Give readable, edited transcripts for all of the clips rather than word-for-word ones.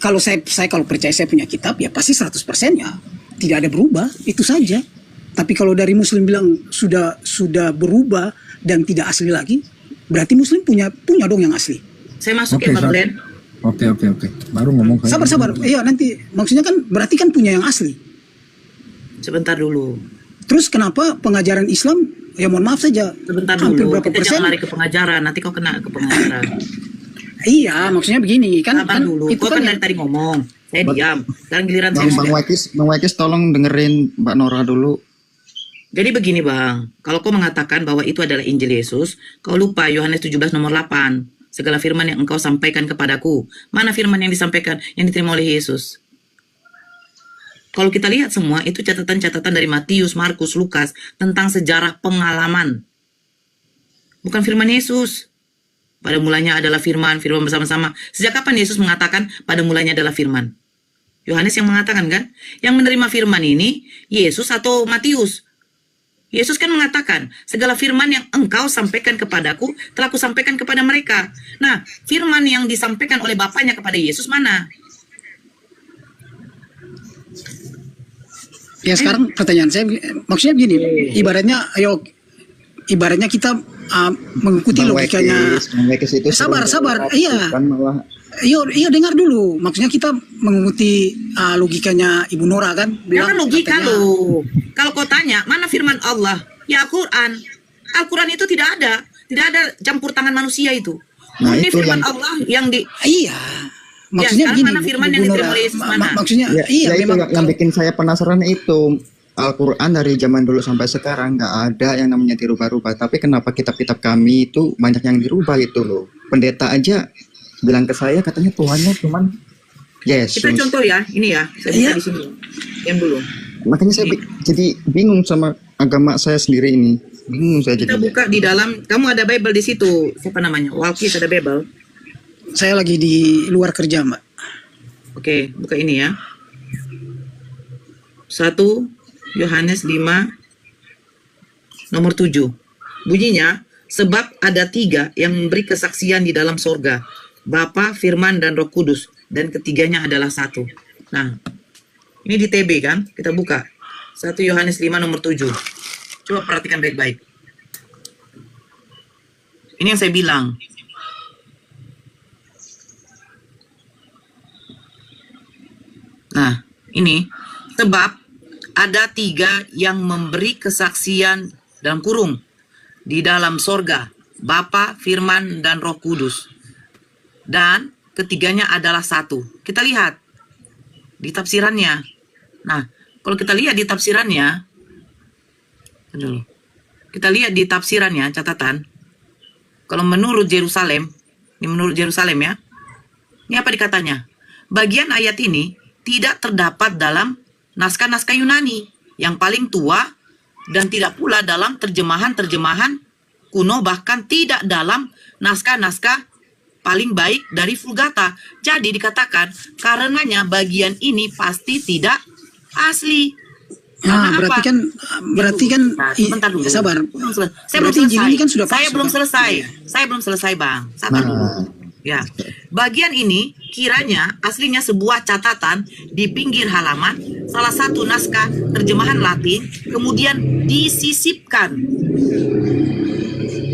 kalau saya kalau percaya saya punya kitab ya pasti 100% ya tidak ada berubah, itu saja. Tapi kalau dari Muslim bilang sudah berubah dan tidak asli lagi, berarti Muslim punya dong yang asli. Saya masuk ya Bang Glenn. Oke. Baru ngomong. Sabar. Iya nanti maksudnya kan berarti kan punya yang asli. Sebentar dulu. Terus kenapa pengajaran Islam ya mohon maaf saja Sebentar hampir dulu. berapa Kita persen? jangan lari ke pengajaran. Nanti kau kena ke pengajaran. Iya maksudnya begini kan. Sabar dulu. Itu Kau kan kan dari tadi ngomong. Saya diam. Sekarang giliran saya. Bang Wakis tolong dengerin Mbak Nora dulu. Jadi begini Bang, kalau kau mengatakan bahwa itu adalah Injil Yesus, kau lupa Yohanes 17 nomor 8. Segala firman yang engkau sampaikan kepadaku. Mana firman yang disampaikan, yang diterima oleh Yesus? Kalau kita lihat semua, itu catatan-catatan dari Matius, Markus, Lukas, tentang sejarah pengalaman. Bukan firman Yesus. Pada mulanya adalah firman bersama-sama. Sejak kapan Yesus mengatakan pada mulanya adalah firman? Yohanes yang mengatakan kan? Yang menerima firman ini, Yesus atau Matius? Yesus kan mengatakan, segala firman yang engkau sampaikan kepadaku, telah kusampaikan kepada mereka. Nah, firman yang disampaikan oleh Bapaknya kepada Yesus mana? ya sekarang pertanyaan saya maksudnya begini, ibaratnya kita mengikuti Bang logikanya. Wakis itu Sabar, iya. Kan malah Iya dengar dulu. Maksudnya kita mengikuti logikanya Ibu Nora kan. Ya kan logika katanya, lo. Kalau kau tanya, mana firman Allah? Ya Al-Quran. Al-Quran itu tidak ada campur tangan manusia itu. Nah, Ini itu firman yang- Allah yang di... Iya. Maksudnya sekarang begini. mana firman Bu yang Nora, diterima oleh Yesus mana? maksudnya ya itu memang yang bikin saya penasaran itu. Al-Quran dari zaman dulu sampai sekarang nggak ada yang namanya dirubah-rubah. Tapi kenapa kitab-kitab kami itu banyak yang dirubah gitu loh. Pendeta aja bilang ke saya katanya Tuhannya cuman Yesus. Kita contoh ya, ini ya. Saya buka Iya. di sini. Yang dulu. Makanya saya jadi bingung sama agama saya sendiri ini. Bingung saya Kita jadi. buka di dalam, kamu ada Bible di situ. Siapa namanya? Walkis ada Bible. saya lagi di luar kerja, Mbak. Oke, buka ini ya. 1 Yohanes 5 nomor 7. Bunyinya, sebab ada 3 yang memberi kesaksian di dalam sorga. Bapa, Firman, dan Roh Kudus. Dan ketiganya adalah 1. Nah, ini di TB kan? Kita buka. 1 Yohanes 5 nomor 7. Coba perhatikan baik-baik. Ini yang saya bilang. Nah, ini. Sebab ada 3 yang memberi kesaksian dalam kurung. Di dalam sorga. Bapa, Firman, dan Roh Kudus. Dan ketiganya adalah 1. Kita lihat di tafsirannya. Nah, kalau kita lihat di tafsirannya, aduh, kita lihat di tafsirannya, catatan. Kalau menurut Yerusalem, ini menurut Yerusalem ya, ini apa dikatanya? Bagian ayat ini tidak terdapat dalam naskah-naskah Yunani yang paling tua dan tidak pula dalam terjemahan-terjemahan kuno, bahkan tidak dalam naskah-naskah paling baik dari Vulgata. Jadi dikatakan karenanya bagian ini pasti tidak asli. Nah, Karena berarti kan Sebentar dulu. sabar. Saya belum Berarti Injil selesai. ini kan sudah Saya palsu, belum kan? selesai. Saya belum selesai, Bang. Sabar dulu. Ya. Bagian ini kiranya aslinya sebuah catatan di pinggir halaman salah satu naskah terjemahan Latin, kemudian disisipkan.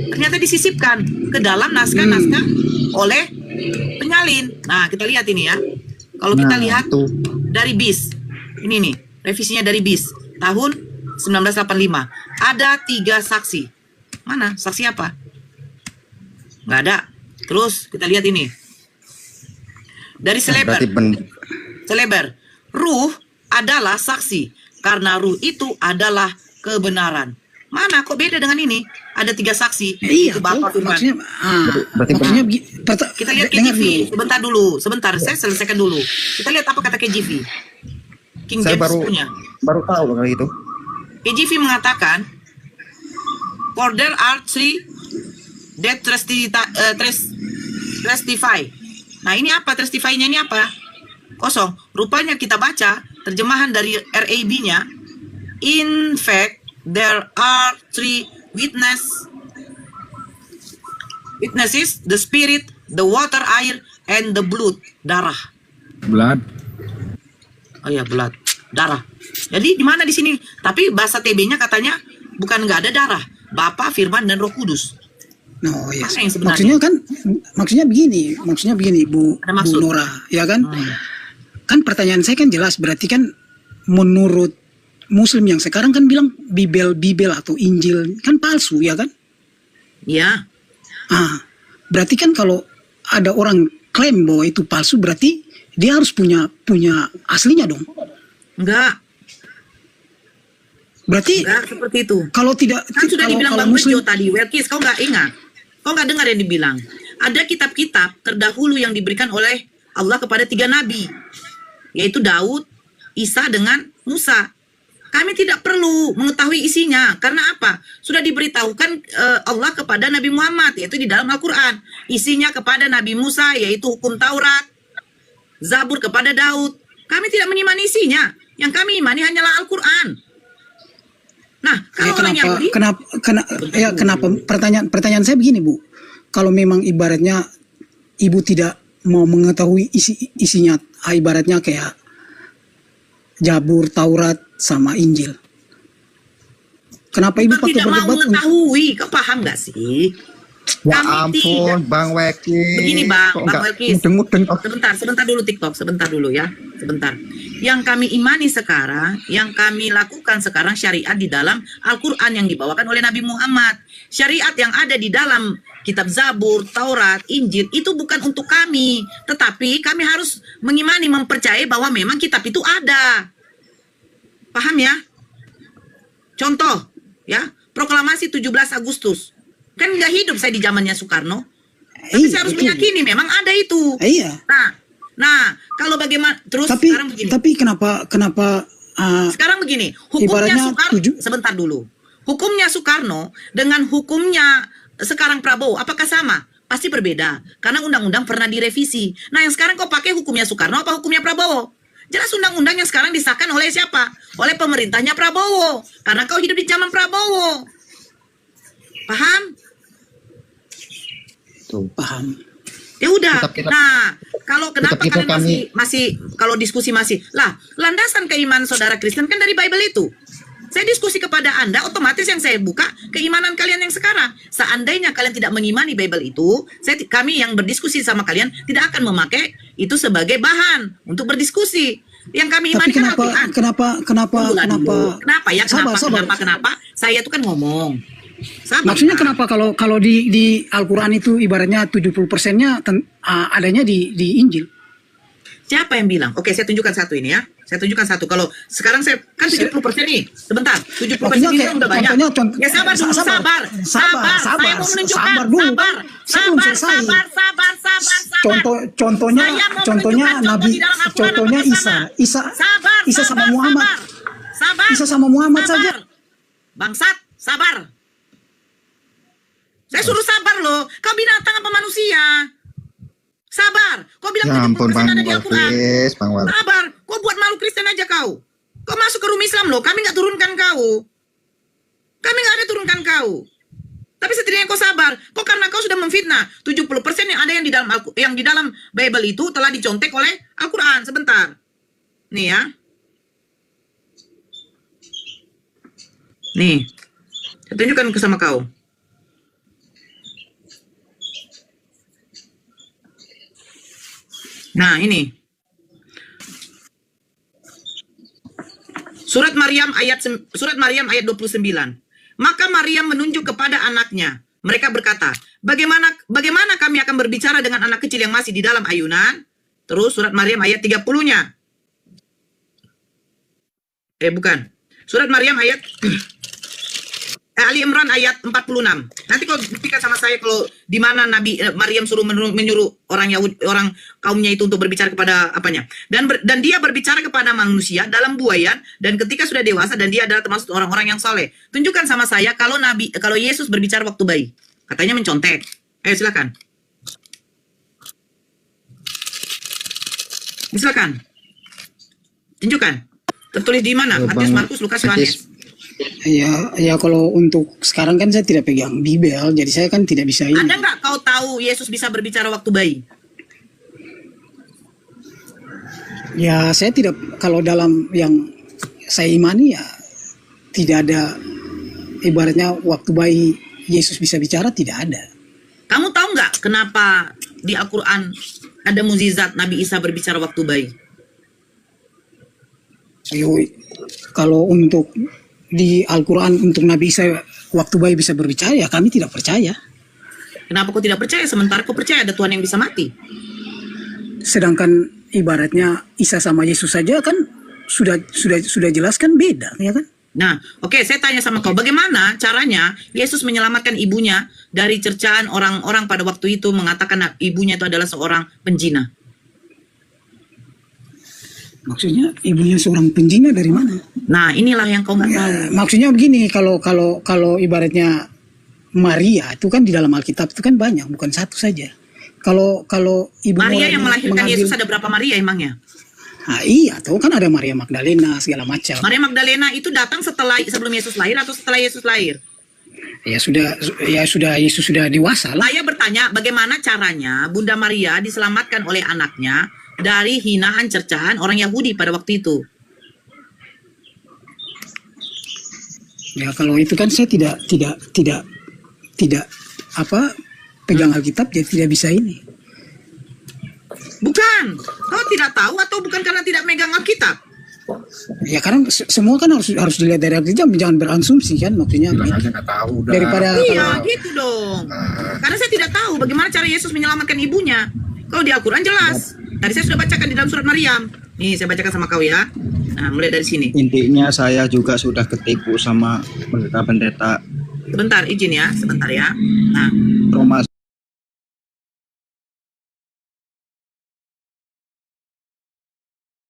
Ternyata disisipkan ke dalam naskah-naskah oleh penyalin. Nah, kita lihat ini ya. Kalau kita lihat tuh. dari BIS. Ini nih, revisinya dari BIS tahun 1985. Ada 3 saksi. Mana? Saksi apa? Nggak ada. Terus kita lihat ini. Dari Seleber. Seleber. Ruh adalah saksi. Karena ruh itu adalah kebenaran. Mana kok beda dengan ini? Ada 3 saksi. Iya, Itu Bapak Firman. maksudnya Kita lihat dengar KJV. dulu. Sebentar dulu. Sebentar, saya selesaikan dulu. Kita lihat apa kata KJV. King Saya James punya. baru tahu loh kali itu. KJV mengatakan, for there are 3 that testify. Nah, ini apa? Testify-nya ini apa? Kosong. Rupanya kita baca terjemahan dari RAB-nya. In fact, there are 3 witnesses, the spirit, the water, air, and the blood, darah. Blood. Oh ya, blood. Darah. Jadi di mana di sini? Tapi bahasa TB-nya katanya bukan nggak ada darah. Bapa, Firman, dan Roh Kudus. No, ya. Mana yang sebenarnya? Maksudnya begini, Bu Ada maksud? Nora, ya kan? Kan pertanyaan saya kan jelas, berarti kan menurut Muslim yang sekarang kan bilang Bibel atau Injil kan palsu, ya kan? Ya. Berarti kan kalau ada orang klaim bahwa itu palsu, berarti dia harus punya aslinya dong. Enggak Berarti seperti itu. kalau tidak, Kan sudah dibilang kalau Bang Bejo Muslim, tadi, Welkis, kau nggak ingat? Kau nggak dengar yang dibilang? Ada kitab-kitab terdahulu yang diberikan oleh Allah kepada 3 nabi, yaitu Daud, Isa, dengan Musa. Kami tidak perlu mengetahui isinya. Karena apa? Sudah diberitahukan Allah kepada Nabi Muhammad, yaitu di dalam Al-Quran. Isinya kepada Nabi Musa, yaitu hukum Taurat. Zabur kepada Daud. Kami tidak mengimani isinya. Yang kami imani hanyalah Al-Quran. Nah, kalau orang Yahudi... Kenapa? Pertanyaan saya begini, Bu. Kalau memang ibaratnya Ibu tidak mau mengetahui isinya, ibaratnya kayak Zabur, Taurat, sama Injil. Kenapa Ibu pakai tidak mau berdebat? mengetahui, kau paham nggak sih? Ya Kami ampun, tidak. Bang Welkis. Begini Bang Kok nggak Welkis. mudeng-mudeng? Oh, Sebentar dulu TikTok, sebentar dulu ya, sebentar. Yang kami imani sekarang, yang kami lakukan sekarang syariat di dalam Al-Quran yang dibawakan oleh Nabi Muhammad. Syariat yang ada di dalam kitab Zabur, Taurat, Injil itu bukan untuk kami, tetapi kami harus mengimani, mempercayai bahwa memang kitab itu ada. Paham ya? Contoh, ya, proklamasi 17 Agustus. Kan nggak hidup saya di zamannya Soekarno. Tapi saya harus betul. meyakini memang ada itu. Iya. Nah, kalau bagaimana terus sekarang begini. Tapi kenapa Sekarang begini, hukumnya ibaratnya Soekarno, sebentar dulu. Hukumnya Soekarno dengan hukumnya sekarang Prabowo, apakah sama? Pasti berbeda, karena undang-undang pernah direvisi. Nah, yang sekarang kau pakai hukumnya Soekarno apa hukumnya Prabowo? Jelas undang-undang yang sekarang disahkan oleh siapa? Oleh pemerintahnya Prabowo, karena kau hidup di zaman Prabowo. Paham? tuh. paham? Ya udah. Tetap- Nah, kalau kenapa tetap kalian masih kalau diskusi masih lah, landasan keimanan saudara Kristen kan dari Bible itu. Saya diskusi kepada Anda, otomatis yang saya buka keimanan kalian yang sekarang. Seandainya kalian tidak mengimani Bible itu, kami yang berdiskusi sama kalian tidak akan memakai itu sebagai bahan untuk berdiskusi. Yang kami Tapi imani kan Al-Quran. kenapa? Kenapa ya? Sabar. Kenapa? Saya itu kan ngomong. Sabar, Maksudnya Pak. kenapa kalau di Al-Quran itu ibaratnya 70%-nya adanya di Injil? Siapa yang bilang? Oke, saya tunjukkan satu ini ya. Saya tunjukkan satu. Kalau sekarang saya kan 70% nih. Sebentar. 70% ini udah banyak. Ya sabar dulu, sabar. Saya mau menunjukkan. Sabar dulu. Sabar. Contohnya Saya mau contohnya menunjukkan Nabi, contoh di dalam Al-Quran contohnya apakah Isa Sabar. sama Muhammad. Sabar. Isa sama Muhammad Sabar. saja. Bangsat, sabar. Saya suruh sabar loh. Kau binatang apa manusia? Sabar. Kau bilang Ya ampun, 70% Bang ada di Al-Quran. Welkis, Bang Welkis. Sabar. Kau buat malu Kristen aja kau. Kau masuk ke room Islam loh. Kami nggak turunkan kau. Kami nggak ada turunkan kau. Tapi setidaknya kau sabar. Kok karena kau sudah memfitnah 70% yang ada yang di dalam Bible itu telah dicontek oleh Al-Quran. Sebentar. Nih ya. Nih. Saya tunjukkan ke sama kau. Nah, ini. Surat Maryam ayat 29. Maka Maryam menunjuk kepada anaknya. Mereka berkata, bagaimana kami akan berbicara dengan anak kecil yang masih di dalam ayunan? Terus surat Maryam ayat 30-nya. Bukan. Surat Maryam ayat Ali Imran ayat 46. Nanti kau buktikan sama saya kalau di mana Nabi Maryam menyuruh orang Yahudi, orang kaumnya itu untuk berbicara kepada apanya. Dan dia berbicara kepada manusia dalam buayan dan ketika sudah dewasa dan dia adalah termasuk orang-orang yang saleh. Tunjukkan sama saya kalau Yesus berbicara waktu bayi. Katanya mencontek. Ayo silakan. Silakan. Tunjukkan. Tertulis di mana? Matius, Markus, Lukas, Yohanes. Ya kalau untuk sekarang kan saya tidak pegang Bibel, jadi saya kan tidak bisa ini. Ada nggak kau tahu Yesus bisa berbicara waktu bayi? Ya saya tidak, kalau dalam yang saya imani ya tidak ada, ibaratnya waktu bayi Yesus bisa bicara tidak ada. Kamu tahu nggak kenapa di Al-Quran ada mukjizat Nabi Isa berbicara waktu bayi? Ayo, kalau untuk di Al-Quran untuk Nabi Isa waktu bayi bisa berbicara ya kami tidak percaya. Kenapa kau tidak percaya sementara kau percaya ada Tuhan yang bisa mati? Sedangkan ibaratnya Isa sama Yesus saja kan sudah jelas kan beda ya kan? Nah, oke, saya tanya sama kau, bagaimana caranya Yesus menyelamatkan ibunya dari cercaan orang-orang pada waktu itu mengatakan ibunya itu adalah seorang penjina? Maksudnya ibunya seorang penjina dari mana? Nah, inilah yang kau nggak tahu. Ya, maksudnya begini, kalau ibaratnya Maria itu kan di dalam Alkitab itu kan banyak, bukan satu saja. Kalau ibu Maria yang orang melahirkan Yesus ada berapa Maria emangnya? Nah, iya, tuh kan ada Maria Magdalena segala macam. Maria Magdalena itu datang sebelum Yesus lahir atau setelah Yesus lahir? Ya sudah Yesus sudah dewasa lah. Saya bertanya bagaimana caranya Bunda Maria diselamatkan oleh anaknya dari hinaan cercahan orang Yahudi pada waktu itu. Ya kalau itu kan saya tidak pegang Alkitab, jadi tidak bisa ini. Bukan, kau tidak tahu atau bukan karena tidak megang Alkitab? Ya karena semua kan harus dilihat dari Alkitab, jangan berasumsi kan, maksudnya Bilang gitu. aja nggak tahu udah. Daripada Iya, gitu dong. Karena saya tidak tahu bagaimana cara Yesus menyelamatkan ibunya. Kalau di Al-Quran jelas. Tadi saya sudah bacakan di dalam surat Maryam. Nih, saya bacakan sama kau ya. Nah, mulai dari sini. Intinya saya juga sudah ketipu sama pendeta-pendeta. Sebentar, izin ya, sebentar ya. Nah,